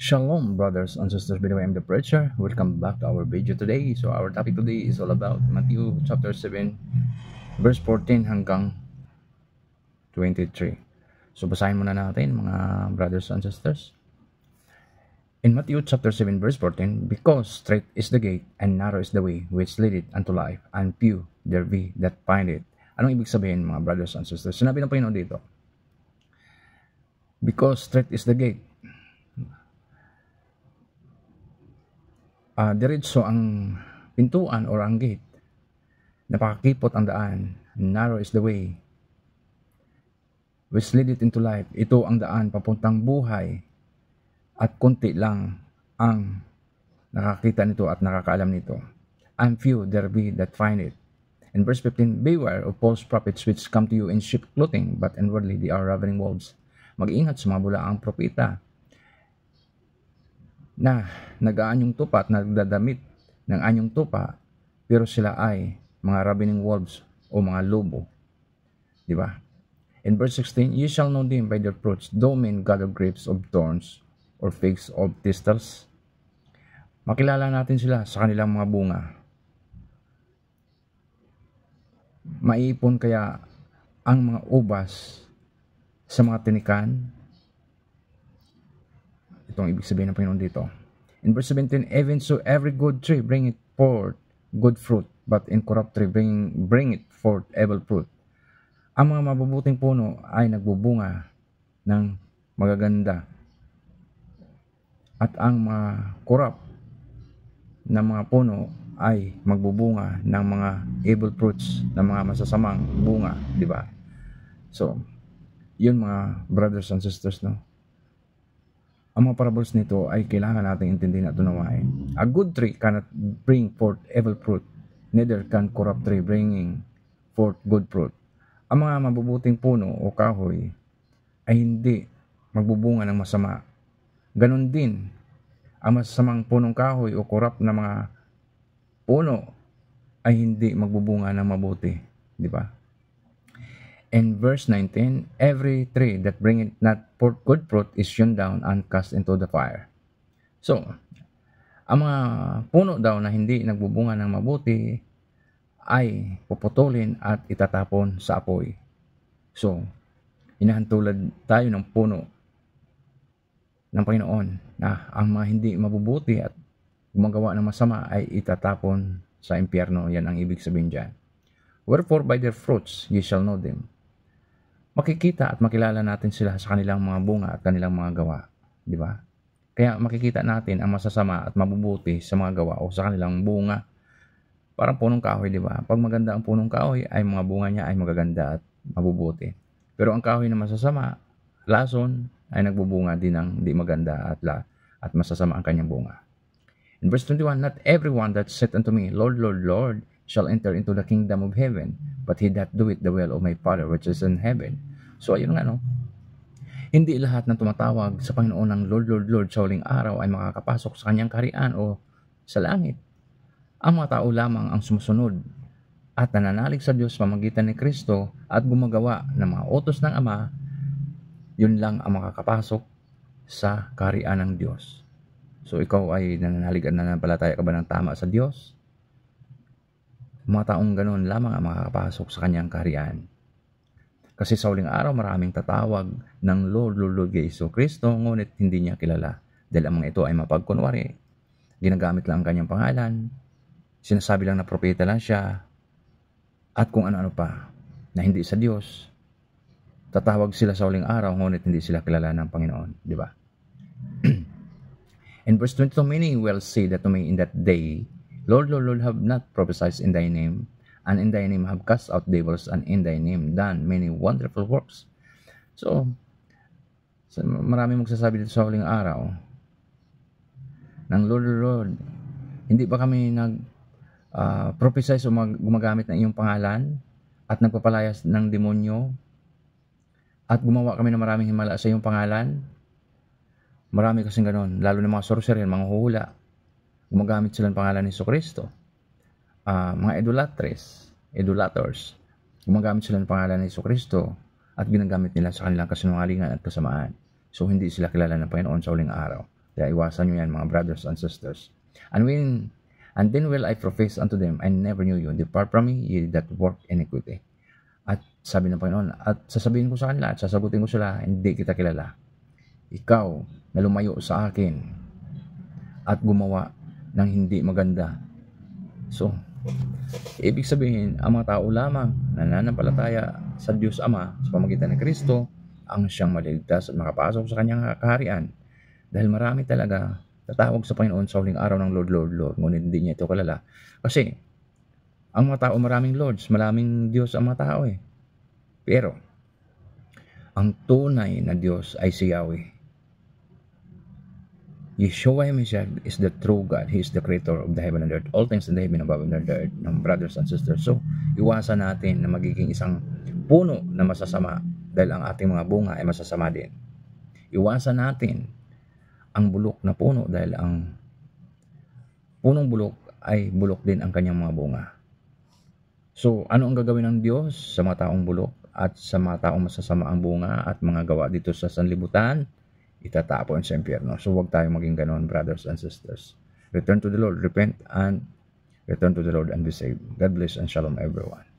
Shalom, brothers and sisters. By the way, I'm the preacher. Welcome back to our video today. So, our topic today is all about Matthew chapter 7, verse 14 hanggang 23. So, basahin muna natin, mga brothers and sisters. In Matthew chapter 7, verse 14, because straight is the gate and narrow is the way which leadeth unto life, and few there be that find it. Anong ibig sabihin, mga brothers and sisters? Sinabi ng Panginoon dito, because straight is the gate. Diretso ang pintuan or ang gate. Napakakipot ang daan. Narrow is the way which leadeth into life. Ito ang daan papuntang buhay. At konti lang ang nakakita nito at nakakaalam nito. And few there be that find it. In verse 15, beware of false prophets which come to you in sheep clothing, but inwardly they are ravening wolves. Mag-ingat sa mga bulaang propeta na nag-aanyong tupa at nagdadamit ng anyong tupa, pero sila ay mga ravening wolves o mga lobo. Di ba? In verse 16, you shall know them by their fruits. Though men gather grapes of thorns or figs of thistles, makilala natin sila sa kanilang mga bunga. Maiipon kaya ang mga ubas sa mga tinikan? Itong ibig sabihin ng Panginoon dito. In verse 17, even so every good tree bring it forth good fruit, but incorrupt tree bring it forth evil fruit. Ang mga mabubuting puno ay nagbubunga ng magaganda, at ang mga corrupt na mga puno ay magbubunga ng mga evil fruits, ng mga masasamang bunga, di ba? So, yun mga brothers and sisters, no? Ang mga parables nito ay kailangan nating intindihin at unawain. A good tree cannot bring forth evil fruit, neither can corrupt tree bringing forth good fruit. Ang mga mabubuting puno o kahoy ay hindi magbubunga ng masama. Ganon din, ang masasamang punong kahoy o corrupt na mga puno ay hindi magbubunga ng mabuti. Di ba? In verse 19, every tree that bringeth not forth good fruit is hewn down and cast into the fire. So, ang mga puno daw na hindi nagbubunga ng mabuti ay puputulin at itatapon sa apoy. So, inahantulad tayo ng puno ng Panginoon na ang mga hindi mabubuti at gumagawa ng masama ay itatapon sa impyerno. Yan ang ibig sabihin dyan. Wherefore by their fruits ye shall know them. Makikita at makilala natin sila sa kanilang mga bunga at kanilang mga gawa, di ba? Kaya makikita natin ang masasama at mabubuti sa mga gawa o sa kanilang bunga. Parang punong kahoy, di ba? Pag maganda ang punong kahoy, ay mga bunga niya ay magaganda at mabubuti. Pero ang kahoy na masasama, lason, ay nagbubunga din ng di maganda at masasama ang kanyang bunga. In verse 21, not everyone that saith unto me, Lord, Lord, Lord, shall enter into the kingdom of heaven, but he that doeth the will of my Father which is in heaven. So ayun nga, no? Hindi lahat ng tumatawag sa Panginoon ng Lord, Lord, Lord sa huling araw ay makakapasok sa kanyang kaharian o sa langit. Ang mga tao lamang ang sumusunod at nananalig sa Diyos pamamagitan ni Kristo at gumagawa ng mga utos ng Ama, yun lang ang makakapasok sa kaharian ng Diyos. So ikaw ay nananalig at nananampalataya ka ba ng tama sa Diyos? Mga taong ganoon lamang ang makakapasok sa kanyang kaharian. Kasi sa huling araw maraming tatawag ng Lord, Lord, Lord Jesu Kristo, ngunit hindi niya kilala. Dahil ang mga ito ay mapagkunwari. Ginagamit lang ang kanyang pangalan, sinasabi lang na propeta lang siya, at kung ano-ano pa na hindi sa Diyos. Tatawag sila sa huling araw, ngunit hindi sila kilala ng Panginoon. Di ba? In verse 22, many will say that to me in that day, Lord, Lord, Lord, have not prophesied in thy name, and in thy name have cast out devils, and in thy name done many wonderful works. So marami magsasabi dito sa huling araw ng Lord, Lord, Lord, hindi ba kami nag-prophesy o gumagamit ng iyong pangalan at nagpapalayas ng demonyo at gumawa kami ng maraming himala sa iyong pangalan? Marami kasing ganon, lalo na mga sorcerer, mga huhula. Gumagamit sila ng pangalan ni Jesucristo. Mga idolaters, gumagamit sila ng pangalan ni Jesucristo at ginagamit nila sa kanilang kasinungalingan at kasamaan. So, hindi sila kilala ng Panginoon sa huling araw. Kaya iwasan nyo yan, mga brothers and sisters. And then will I profess unto them, I never knew you. Depart from me, ye that work iniquity. At sabi ng Panginoon, at sasabihin ko sa kanila, at sasagutin ko sila, hindi kita kilala. Ikaw na lumayo sa akin at gumawa ng hindi maganda. So, ibig sabihin, ang mga tao lamang na nananampalataya sa Diyos Ama sa pamagitan ng Kristo ang siyang maliligtas at makapasok sa kanyang kaharian. Dahil marami talaga tatawag sa Panginoon sa huling araw ng Lord, Lord, Lord, ngunit hindi niya ito kilala. Kasi, ang mga tao maraming Lords, maraming Diyos ang mga tao eh. Pero, ang tunay na Diyos ay si Yahweh. Yeshua himself is the true God. He is the creator of the heaven and earth. All things in the heaven above and under the earth, ng brothers and sisters. So, iwasan natin na magiging isang puno na masasama dahil ang ating mga bunga ay masasama din. Iwasan natin ang bulok na puno dahil ang punong bulok ay bulok din ang kanyang mga bunga. So, ano ang gagawin ng Diyos sa mga taong bulok at sa mga taong masasama ang bunga at mga gawa dito sa sanlibutan? Itatapon sa impyerno. So, huwag tayong maging ganon, brothers and sisters. Return to the Lord, repent, and return to the Lord and be saved. God bless and shalom everyone.